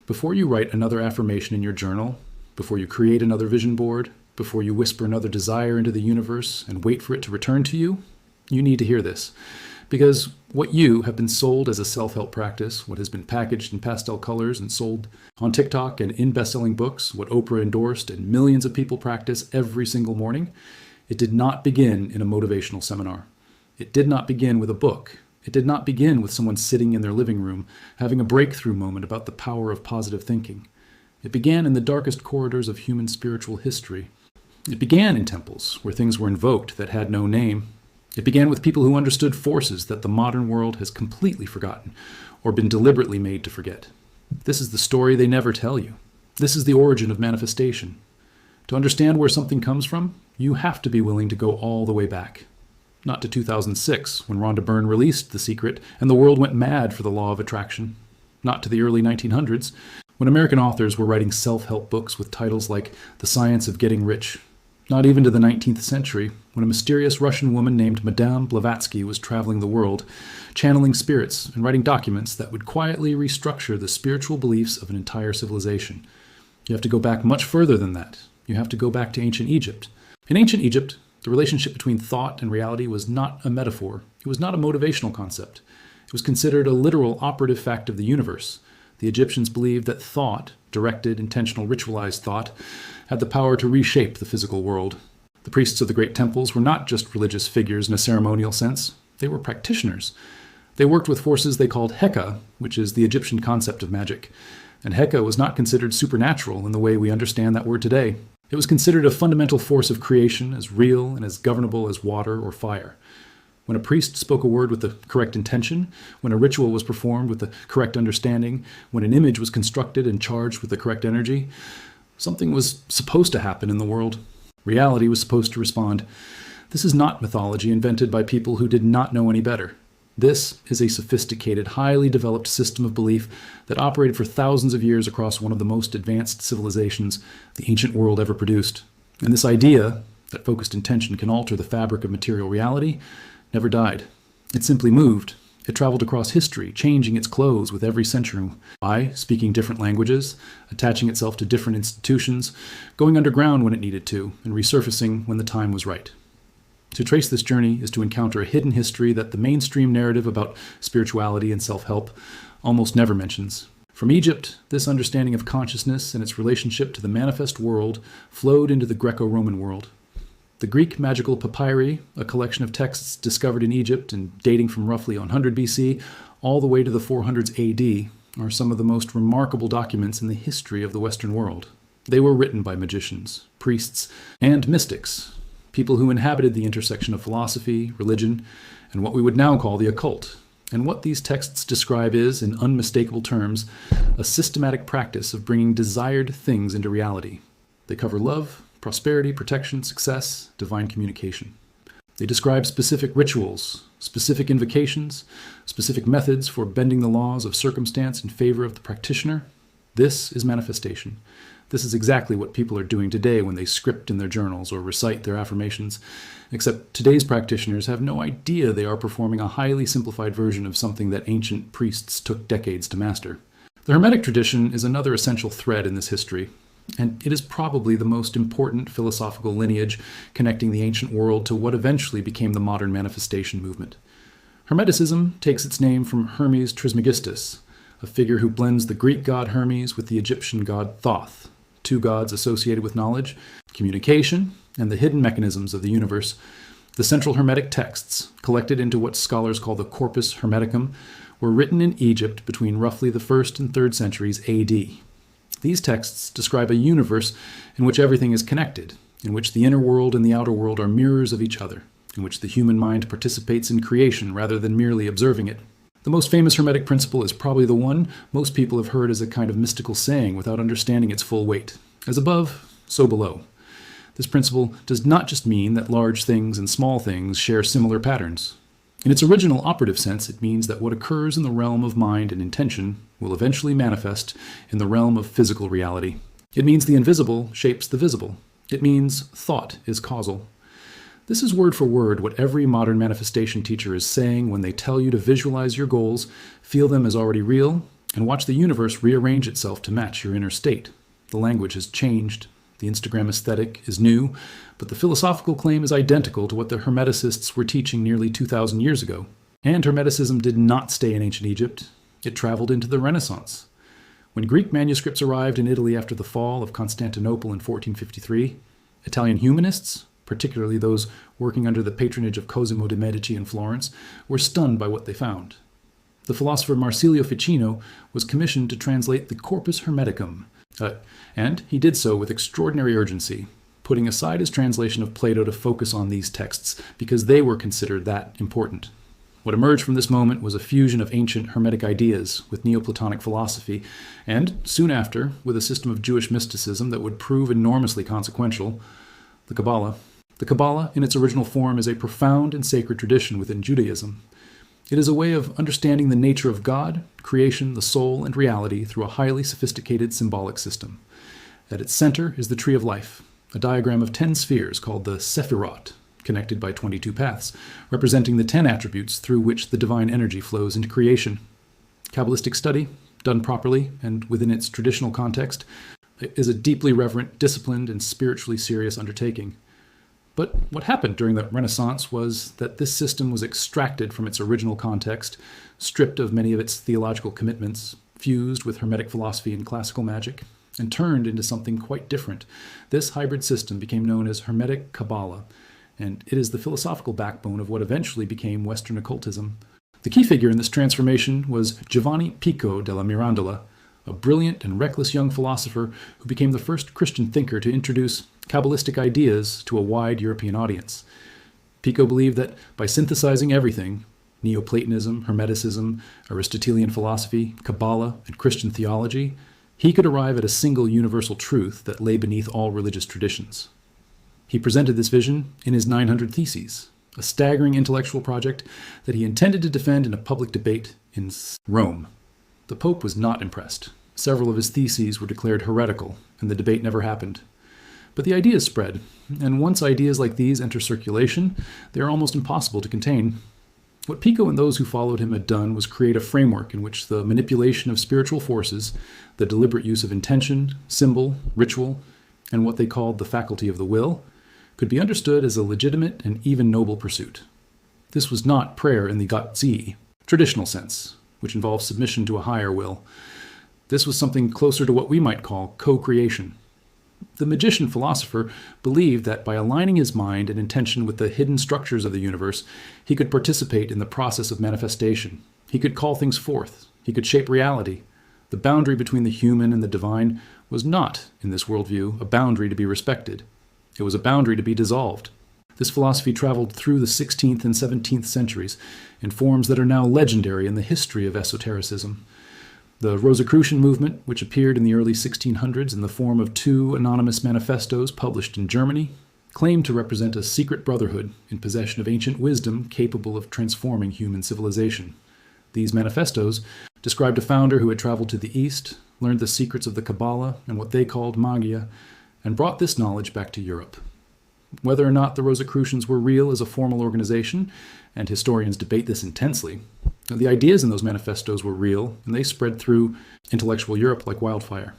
Before you write another affirmation in your journal, before you create another vision board, before you whisper another desire into the universe and wait for it to return to you, you need to hear this. Because what you have been sold as a self-help practice, what has been packaged in pastel colors and sold on TikTok and in best-selling books, what Oprah endorsed and millions of people practice every single morning, it did not begin in a motivational seminar. It did not begin with a book. It did not begin with someone sitting in their living room having a breakthrough moment about the power of positive thinking. It began in the darkest corridors of human spiritual history. It began in temples where things were invoked that had no name. It began with people who understood forces that the modern world has completely forgotten or been deliberately made to forget. This is the story they never tell you. This is the origin of manifestation. To understand where something comes from, you have to be willing to go all the way back. Not to 2006, when Rhonda Byrne released The Secret and the world went mad for the law of attraction. Not to the early 1900s, when American authors were writing self-help books with titles like The Science of Getting Rich. Not even to the 19th century, when a mysterious Russian woman named Madame Blavatsky was traveling the world, channeling spirits and writing documents that would quietly restructure the spiritual beliefs of an entire civilization. You have to go back much further than that. You have to go back to ancient Egypt. In ancient Egypt, the relationship between thought and reality was not a metaphor. It was not a motivational concept. It was considered a literal operative fact of the universe. The Egyptians believed that thought, directed, intentional, ritualized thought, had the power to reshape the physical world. The priests of the great temples were not just religious figures in a ceremonial sense. They were practitioners. They worked with forces they called Heka, which is the Egyptian concept of magic. And Heka was not considered supernatural in the way we understand that word today. It was considered a fundamental force of creation, as real and as governable as water or fire. When a priest spoke a word with the correct intention, when a ritual was performed with the correct understanding, when an image was constructed and charged with the correct energy, something was supposed to happen in the world. Reality was supposed to respond. This is not mythology invented by people who did not know any better. This is a sophisticated, highly developed system of belief that operated for thousands of years across one of the most advanced civilizations the ancient world ever produced. And this idea that focused intention can alter the fabric of material reality never died. It simply moved. It traveled across history, changing its clothes with every century by speaking different languages, attaching itself to different institutions, going underground when it needed to, and resurfacing when the time was right. To trace this journey is to encounter a hidden history that the mainstream narrative about spirituality and self-help almost never mentions. From Egypt, this understanding of consciousness and its relationship to the manifest world flowed into the Greco-Roman world. The Greek magical papyri, a collection of texts discovered in Egypt and dating from roughly 100 BC all the way to the 400s AD, are some of the most remarkable documents in the history of the Western world. They were written by magicians, priests, and mystics, people who inhabited the intersection of philosophy, religion, and what we would now call the occult. And what these texts describe is, in unmistakable terms, a systematic practice of bringing desired things into reality. They cover love, prosperity, protection, success, divine communication. They describe specific rituals, specific invocations, specific methods for bending the laws of circumstance in favor of the practitioner. This is manifestation. This is exactly what people are doing today when they script in their journals or recite their affirmations, except today's practitioners have no idea they are performing a highly simplified version of something that ancient priests took decades to master. The Hermetic tradition is another essential thread in this history, and it is probably the most important philosophical lineage connecting the ancient world to what eventually became the modern manifestation movement. Hermeticism takes its name from Hermes Trismegistus, a figure who blends the Greek god Hermes with the Egyptian god Thoth, two gods associated with knowledge, communication, and the hidden mechanisms of the universe. The central Hermetic texts, collected into what scholars call the Corpus Hermeticum, were written in Egypt between roughly the 1st and 3rd centuries AD. These texts describe a universe in which everything is connected, in which the inner world and the outer world are mirrors of each other, in which the human mind participates in creation rather than merely observing it. The most famous Hermetic principle is probably the one most people have heard as a kind of mystical saying without understanding its full weight. As above, so below. This principle does not just mean that large things and small things share similar patterns. In its original operative sense, it means that what occurs in the realm of mind and intention will eventually manifest in the realm of physical reality. It means the invisible shapes the visible. It means thought is causal. This is word for word what every modern manifestation teacher is saying when they tell you to visualize your goals, feel them as already real, and watch the universe rearrange itself to match your inner state. The language has changed. The Instagram aesthetic is new, but the philosophical claim is identical to what the Hermeticists were teaching nearly 2,000 years ago. And Hermeticism did not stay in ancient Egypt. It traveled into the Renaissance. When Greek manuscripts arrived in Italy after the fall of Constantinople in 1453, Italian humanists, particularly those working under the patronage of Cosimo de' Medici in Florence, were stunned by what they found. The philosopher Marsilio Ficino was commissioned to translate the Corpus Hermeticum, and he did so with extraordinary urgency, putting aside his translation of Plato to focus on these texts because they were considered that important. What emerged from this moment was a fusion of ancient Hermetic ideas with Neoplatonic philosophy, and, soon after, with a system of Jewish mysticism that would prove enormously consequential, the Kabbalah. The Kabbalah, in its original form, is a profound and sacred tradition within Judaism. It is a way of understanding the nature of God, creation, the soul, and reality through a highly sophisticated symbolic system. At its center is the Tree of Life, a diagram of 10 spheres called the Sephirot, connected by 22 paths, representing the 10 attributes through which the divine energy flows into creation. Kabbalistic study, done properly and within its traditional context, is a deeply reverent, disciplined, and spiritually serious undertaking. But what happened during the Renaissance was that this system was extracted from its original context, stripped of many of its theological commitments, fused with Hermetic philosophy and classical magic, and turned into something quite different. This hybrid system became known as Hermetic Kabbalah, and it is the philosophical backbone of what eventually became Western occultism. The key figure in this transformation was Giovanni Pico della Mirandola, a brilliant and reckless young philosopher who became the first Christian thinker to introduce Kabbalistic ideas to a wide European audience. Pico believed that by synthesizing everything, Neoplatonism, Hermeticism, Aristotelian philosophy, Kabbalah, and Christian theology, he could arrive at a single universal truth that lay beneath all religious traditions. He presented this vision in his 900 Theses, a staggering intellectual project that he intended to defend in a public debate in Rome. The Pope was not impressed. Several of his theses were declared heretical, and the debate never happened. But the ideas spread, and once ideas like these enter circulation, they are almost impossible to contain. What Pico and those who followed him had done was create a framework in which the manipulation of spiritual forces, the deliberate use of intention, symbol, ritual, and what they called the faculty of the will, could be understood as a legitimate and even noble pursuit. This was not prayer in the Gotzi, traditional sense, which involves submission to a higher will. This was something closer to what we might call co-creation. The magician philosopher believed that by aligning his mind and intention with the hidden structures of the universe, he could participate in the process of manifestation. He could call things forth. He could shape reality. The boundary between the human and the divine was not, in this worldview, a boundary to be respected. It was a boundary to be dissolved. This philosophy traveled through the 16th and 17th centuries in forms that are now legendary in the history of esotericism. The Rosicrucian movement, which appeared in the early 1600s in the form of 2 anonymous manifestos published in Germany, claimed to represent a secret brotherhood in possession of ancient wisdom capable of transforming human civilization. These manifestos described a founder who had traveled to the East, learned the secrets of the Kabbalah and what they called Magia, and brought this knowledge back to Europe. Whether or not the Rosicrucians were real as a formal organization, and historians debate this intensely, the ideas in those manifestos were real, and they spread through intellectual Europe like wildfire.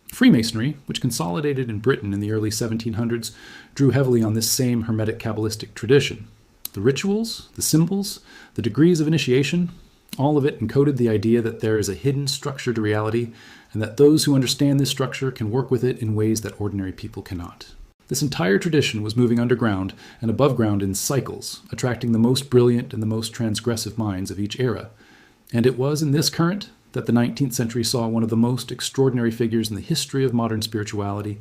Freemasonry, which consolidated in Britain in the early 1700s, drew heavily on this same Hermetic Kabbalistic tradition. The rituals, the symbols, the degrees of initiation, all of it encoded the idea that there is a hidden structure to reality, and that those who understand this structure can work with it in ways that ordinary people cannot. This entire tradition was moving underground and above ground in cycles, attracting the most brilliant and the most transgressive minds of each era. And it was in this current that the 19th century saw one of the most extraordinary figures in the history of modern spirituality,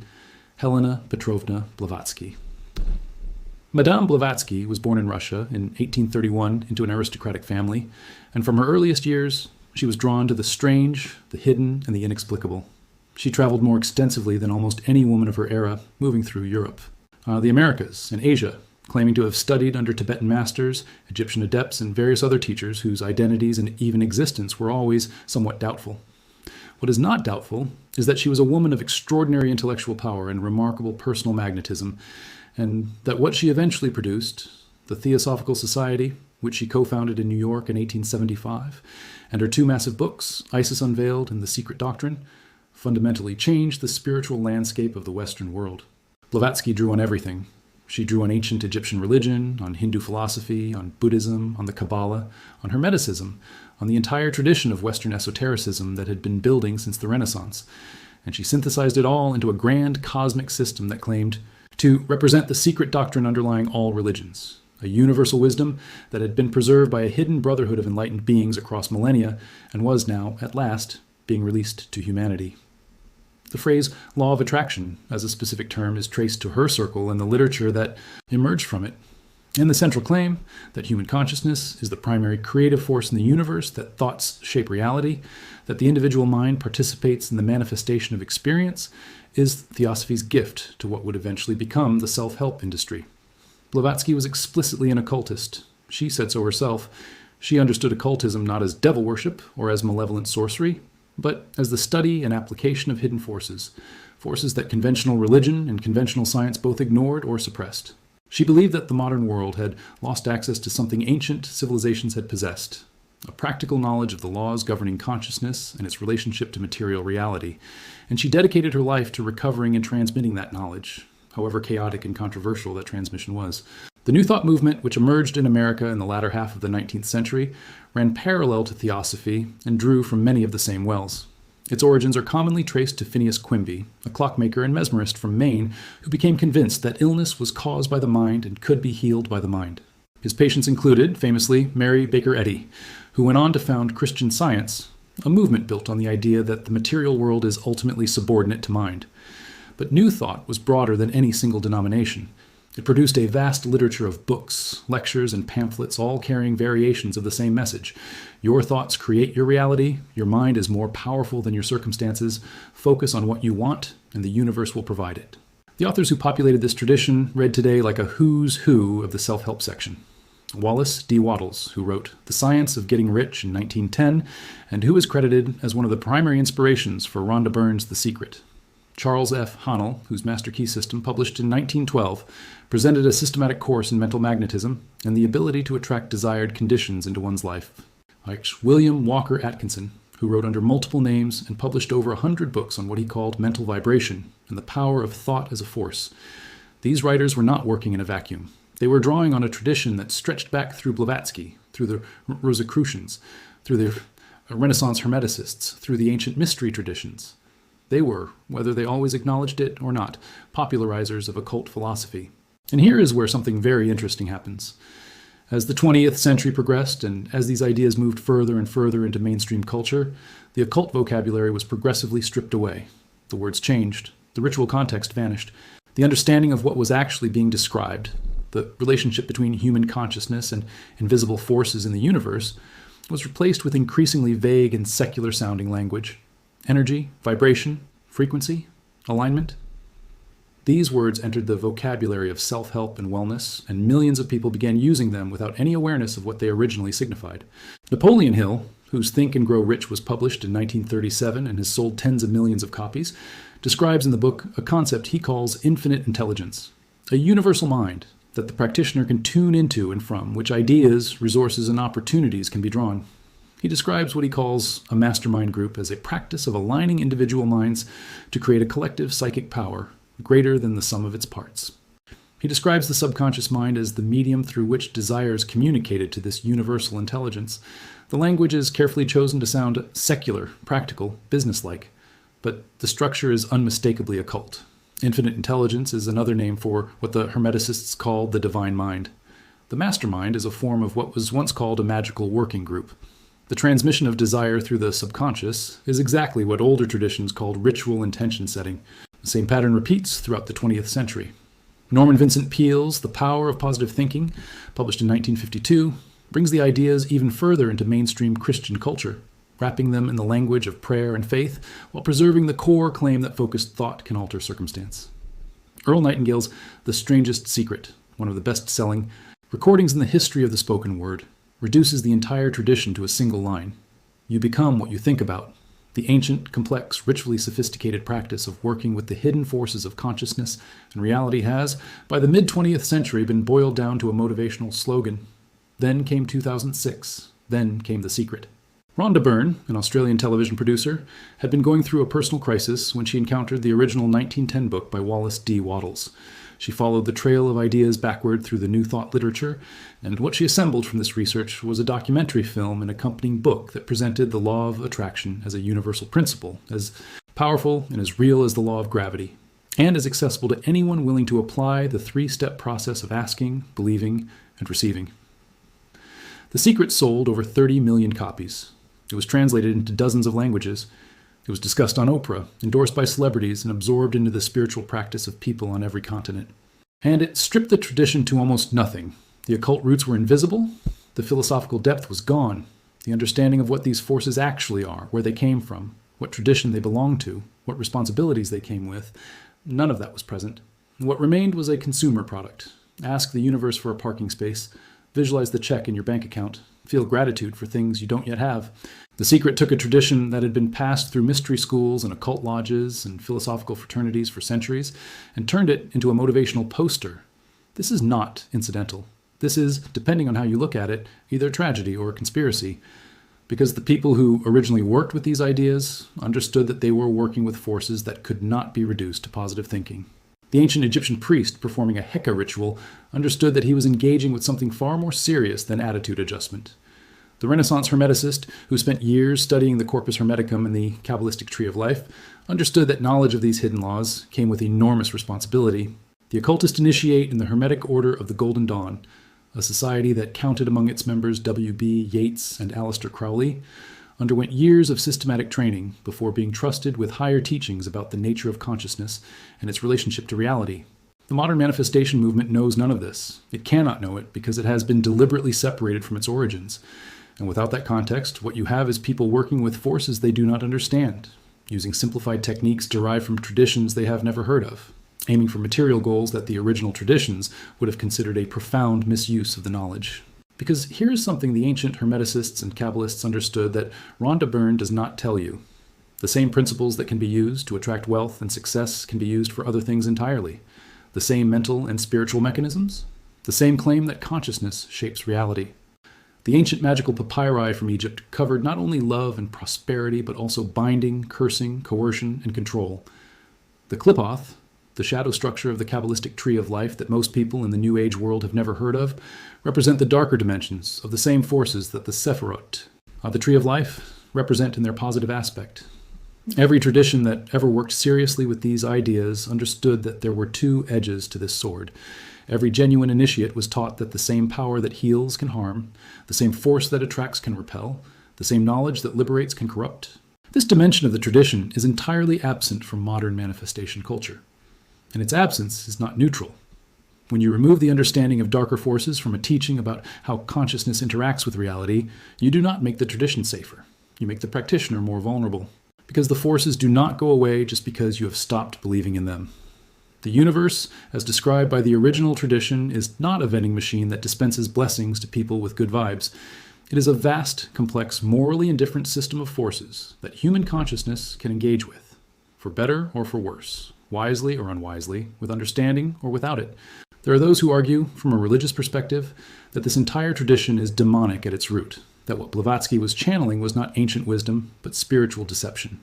Helena Petrovna Blavatsky. Madame Blavatsky was born in Russia in 1831 into an aristocratic family, and from her earliest years, she was drawn to the strange, the hidden, and the inexplicable. She traveled more extensively than almost any woman of her era, moving through Europe, the Americas, and Asia, claiming to have studied under Tibetan masters, Egyptian adepts, and various other teachers whose identities and even existence were always somewhat doubtful. What is not doubtful is that she was a woman of extraordinary intellectual power and remarkable personal magnetism, and that what she eventually produced, the Theosophical Society, which she co-founded in New York in 1875, and her two massive books, Isis Unveiled and The Secret Doctrine, fundamentally changed the spiritual landscape of the Western world. Blavatsky drew on everything. She drew on ancient Egyptian religion, on Hindu philosophy, on Buddhism, on the Kabbalah, on Hermeticism, on the entire tradition of Western esotericism that had been building since the Renaissance, and she synthesized it all into a grand cosmic system that claimed to represent the secret doctrine underlying all religions, a universal wisdom that had been preserved by a hidden brotherhood of enlightened beings across millennia and was now, at last, being released to humanity. The phrase law of attraction, as a specific term, is traced to her circle and the literature that emerged from it. And the central claim that human consciousness is the primary creative force in the universe, that thoughts shape reality, that the individual mind participates in the manifestation of experience, is Theosophy's gift to what would eventually become the self-help industry. Blavatsky was explicitly an occultist. She said so herself. She understood occultism not as devil worship or as malevolent sorcery, but as the study and application of hidden forces, forces that conventional religion and conventional science both ignored or suppressed. She believed that the modern world had lost access to something ancient civilizations had possessed, a practical knowledge of the laws governing consciousness and its relationship to material reality, and she dedicated her life to recovering and transmitting that knowledge, however chaotic and controversial that transmission was. The New Thought movement, which emerged in America in the latter half of the 19th century, ran parallel to Theosophy and drew from many of the same wells. Its origins are commonly traced to Phineas Quimby, a clockmaker and mesmerist from Maine who became convinced that illness was caused by the mind and could be healed by the mind. His patients included, famously, Mary Baker Eddy, who went on to found Christian Science, a movement built on the idea that the material world is ultimately subordinate to mind. But New Thought was broader than any single denomination. It produced a vast literature of books, lectures, and pamphlets, all carrying variations of the same message. Your thoughts create your reality. Your mind is more powerful than your circumstances. Focus on what you want, and the universe will provide it. The authors who populated this tradition read today like a who's who of the self-help section. Wallace D. Wattles, who wrote The Science of Getting Rich in 1910, and who is credited as one of the primary inspirations for Rhonda Byrne's The Secret. Charles F. Haanel, whose Master Key System, published in 1912, presented a systematic course in mental magnetism and the ability to attract desired conditions into one's life. Like William Walker Atkinson, who wrote under multiple names and published over 100 books on what he called mental vibration and the power of thought as a force. These writers were not working in a vacuum. They were drawing on a tradition that stretched back through Blavatsky, through the Rosicrucians, through the Renaissance Hermeticists, through the ancient mystery traditions. They were, whether they always acknowledged it or not, popularizers of occult philosophy. And here is where something very interesting happens. As the 20th century progressed, and as these ideas moved further and further into mainstream culture, the occult vocabulary was progressively stripped away. The words changed. The ritual context vanished. The understanding of what was actually being described, the relationship between human consciousness and invisible forces in the universe, was replaced with increasingly vague and secular-sounding language. Energy, vibration, frequency, alignment. These words entered the vocabulary of self-help and wellness, and millions of people began using them without any awareness of what they originally signified. Napoleon Hill, whose Think and Grow Rich was published in 1937 and has sold tens of millions of copies, describes in the book a concept he calls infinite intelligence, a universal mind that the practitioner can tune into and from which ideas, resources, and opportunities can be drawn. He describes what he calls a mastermind group as a practice of aligning individual minds to create a collective psychic power greater than the sum of its parts. He describes the subconscious mind as the medium through which desire is communicated to this universal intelligence. The language is carefully chosen to sound secular, practical, businesslike, but the structure is unmistakably occult. Infinite intelligence is another name for what the Hermeticists call the divine mind. The mastermind is a form of what was once called a magical working group. The transmission of desire through the subconscious is exactly what older traditions called ritual intention setting. The same pattern repeats throughout the 20th century. Norman Vincent Peale's The Power of Positive Thinking, published in 1952, brings the ideas even further into mainstream Christian culture, wrapping them in the language of prayer and faith while preserving the core claim that focused thought can alter circumstance. Earl Nightingale's The Strangest Secret, one of the best-selling recordings in the history of the spoken word, reduces the entire tradition to a single line. You become what you think about. The ancient, complex, ritually sophisticated practice of working with the hidden forces of consciousness and reality has, by the mid-20th century, been boiled down to a motivational slogan. Then came 2006. Then came The Secret. Rhonda Byrne, an Australian television producer, had been going through a personal crisis when she encountered the original 1910 book by Wallace D. Wattles. She followed the trail of ideas backward through the New Thought literature, and what she assembled from this research was a documentary film and accompanying book that presented the law of attraction as a universal principle, as powerful and as real as the law of gravity, and as accessible to anyone willing to apply the three-step process of asking, believing, and receiving. The Secret sold over 30 million copies. It was translated into dozens of languages. It was discussed on Oprah, endorsed by celebrities, and absorbed into the spiritual practice of people on every continent. And it stripped the tradition to almost nothing. The occult roots were invisible. The philosophical depth was gone. The understanding of what these forces actually are, where they came from, what tradition they belonged to, what responsibilities they came with, none of that was present. What remained was a consumer product. Ask the universe for a parking space. Visualize the check in your bank account. Feel gratitude for things you don't yet have. The Secret took a tradition that had been passed through mystery schools and occult lodges and philosophical fraternities for centuries and turned it into a motivational poster. This is not incidental. This is, depending on how you look at it, either a tragedy or a conspiracy, because the people who originally worked with these ideas understood that they were working with forces that could not be reduced to positive thinking. The ancient Egyptian priest performing a Heka ritual understood that he was engaging with something far more serious than attitude adjustment. The Renaissance Hermeticist, who spent years studying the Corpus Hermeticum and the Kabbalistic Tree of Life, understood that knowledge of these hidden laws came with enormous responsibility. The occultist initiate in the Hermetic Order of the Golden Dawn, a society that counted among its members W.B. Yeats and Aleister Crowley, underwent years of systematic training before being trusted with higher teachings about the nature of consciousness and its relationship to reality. The modern manifestation movement knows none of this. It cannot know it because it has been deliberately separated from its origins. And without that context, what you have is people working with forces they do not understand, using simplified techniques derived from traditions they have never heard of, aiming for material goals that the original traditions would have considered a profound misuse of the knowledge. Because here's something the ancient Hermeticists and Kabbalists understood that Rhonda Byrne does not tell you. The same principles that can be used to attract wealth and success can be used for other things entirely. The same mental and spiritual mechanisms. The same claim that consciousness shapes reality. The ancient magical papyri from Egypt covered not only love and prosperity, but also binding, cursing, coercion, and control. The Qliphoth, the shadow structure of the Kabbalistic Tree of Life that most people in the New Age world have never heard of, represent the darker dimensions of the same forces that the Sephirot, the Tree of Life, represent in their positive aspect. Every tradition that ever worked seriously with these ideas understood that there were two edges to this sword. Every genuine initiate was taught that the same power that heals can harm, the same force that attracts can repel, the same knowledge that liberates can corrupt. This dimension of the tradition is entirely absent from modern manifestation culture. And its absence is not neutral. When you remove the understanding of darker forces from a teaching about how consciousness interacts with reality, you do not make the tradition safer. You make the practitioner more vulnerable. Because the forces do not go away just because you have stopped believing in them. The universe, as described by the original tradition, is not a vending machine that dispenses blessings to people with good vibes. It is a vast, complex, morally indifferent system of forces that human consciousness can engage with, for better or for worse, wisely or unwisely, with understanding or without it. There are those who argue, from a religious perspective, that this entire tradition is demonic at its root, that what Blavatsky was channeling was not ancient wisdom, but spiritual deception,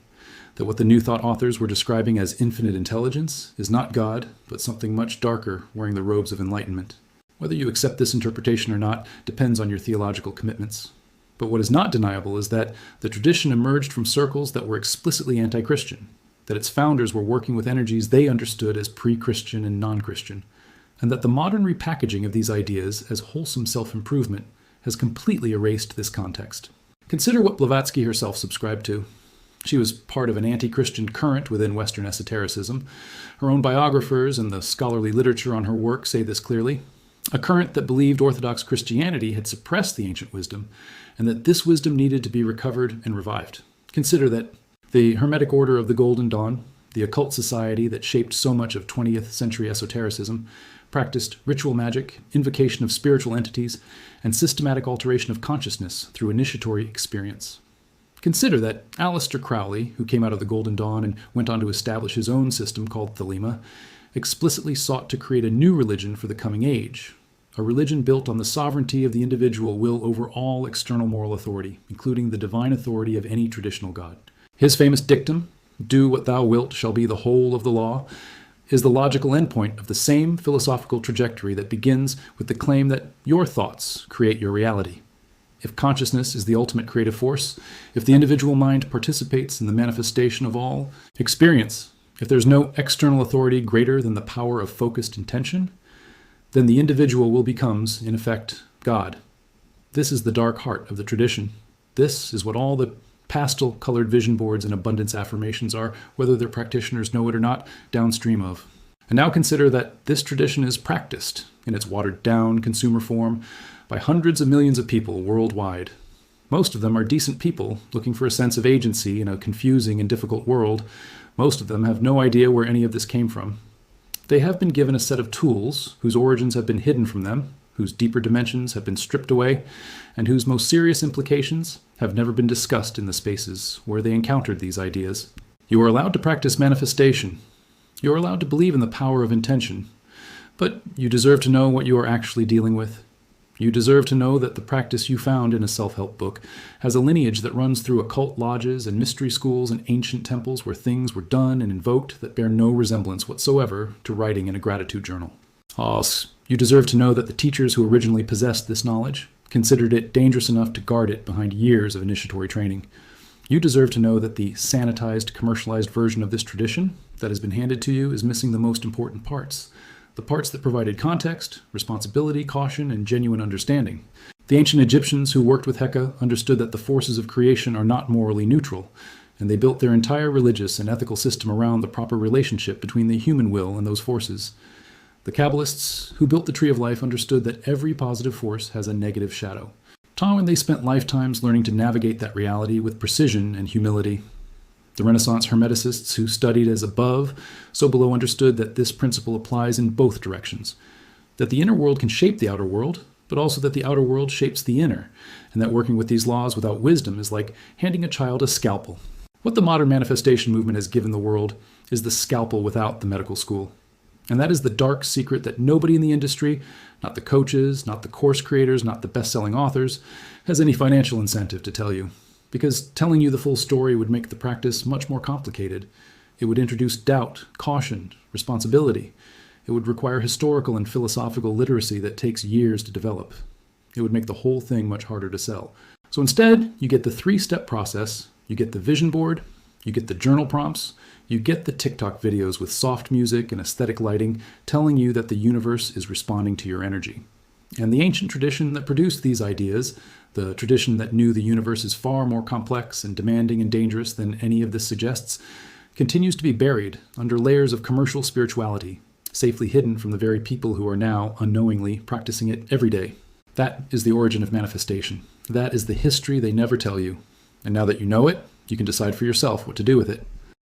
that what the New Thought authors were describing as infinite intelligence is not God, but something much darker wearing the robes of enlightenment. Whether you accept this interpretation or not depends on your theological commitments. But what is not deniable is that the tradition emerged from circles that were explicitly anti-Christian, that its founders were working with energies they understood as pre-Christian and non-Christian, and that the modern repackaging of these ideas as wholesome self-improvement has completely erased this context. Consider what Blavatsky herself subscribed to. She was part of an anti-Christian current within Western esotericism. Her own biographers and the scholarly literature on her work say this clearly. A current that believed Orthodox Christianity had suppressed the ancient wisdom, and that this wisdom needed to be recovered and revived. Consider that the Hermetic Order of the Golden Dawn, the occult society that shaped so much of 20th century esotericism, practiced ritual magic, invocation of spiritual entities, and systematic alteration of consciousness through initiatory experience. Consider that Aleister Crowley, who came out of the Golden Dawn and went on to establish his own system called Thelema, explicitly sought to create a new religion for the coming age, a religion built on the sovereignty of the individual will over all external moral authority, including the divine authority of any traditional god. His famous dictum, "Do what thou wilt shall be the whole of the law," is the logical endpoint of the same philosophical trajectory that begins with the claim that your thoughts create your reality. If consciousness is the ultimate creative force, if the individual mind participates in the manifestation of all experience, if there's no external authority greater than the power of focused intention, then the individual will become, in effect, God. This is the dark heart of the tradition. This is what all the pastel-colored vision boards and abundance affirmations are, whether their practitioners know it or not, downstream of. And now consider that this tradition is practiced in its watered-down consumer form by hundreds of millions of people worldwide. Most of them are decent people looking for a sense of agency in a confusing and difficult world. Most of them have no idea where any of this came from. They have been given a set of tools whose origins have been hidden from them, whose deeper dimensions have been stripped away, and whose most serious implications have never been discussed in the spaces where they encountered these ideas. You are allowed to practice manifestation. You are allowed to believe in the power of intention. But you deserve to know what you are actually dealing with. You deserve to know that the practice you found in a self-help book has a lineage that runs through occult lodges and mystery schools and ancient temples where things were done and invoked that bear no resemblance whatsoever to writing in a gratitude journal. You deserve to know that the teachers who originally possessed this knowledge considered it dangerous enough to guard it behind years of initiatory training. You deserve to know that the sanitized, commercialized version of this tradition that has been handed to you is missing the most important parts. The parts that provided context, responsibility, caution, and genuine understanding. The ancient Egyptians who worked with Heka understood that the forces of creation are not morally neutral, and they built their entire religious and ethical system around the proper relationship between the human will and those forces. The Kabbalists who built the Tree of Life understood that every positive force has a negative shadow. And they spent lifetimes learning to navigate that reality with precision and humility. The Renaissance Hermeticists who studied as above, so below understood that this principle applies in both directions, that the inner world can shape the outer world, but also that the outer world shapes the inner, and that working with these laws without wisdom is like handing a child a scalpel. What the modern manifestation movement has given the world is the scalpel without the medical school. And that is the dark secret that nobody in the industry, not the coaches, not the course creators, not the best-selling authors, has any financial incentive to tell you. Because telling you the full story would make the practice much more complicated. It would introduce doubt, caution, responsibility. It would require historical and philosophical literacy that takes years to develop. It would make the whole thing much harder to sell. So instead, you get the 3-step process. You get the vision board, you get the journal prompts, you get the TikTok videos with soft music and aesthetic lighting telling you that the universe is responding to your energy. And the ancient tradition that produced these ideas, the tradition that knew the universe is far more complex and demanding and dangerous than any of this suggests, continues to be buried under layers of commercial spirituality, safely hidden from the very people who are now unknowingly practicing it every day. That is the origin of manifestation. That is the history they never tell you. And now that you know it, you can decide for yourself what to do with it.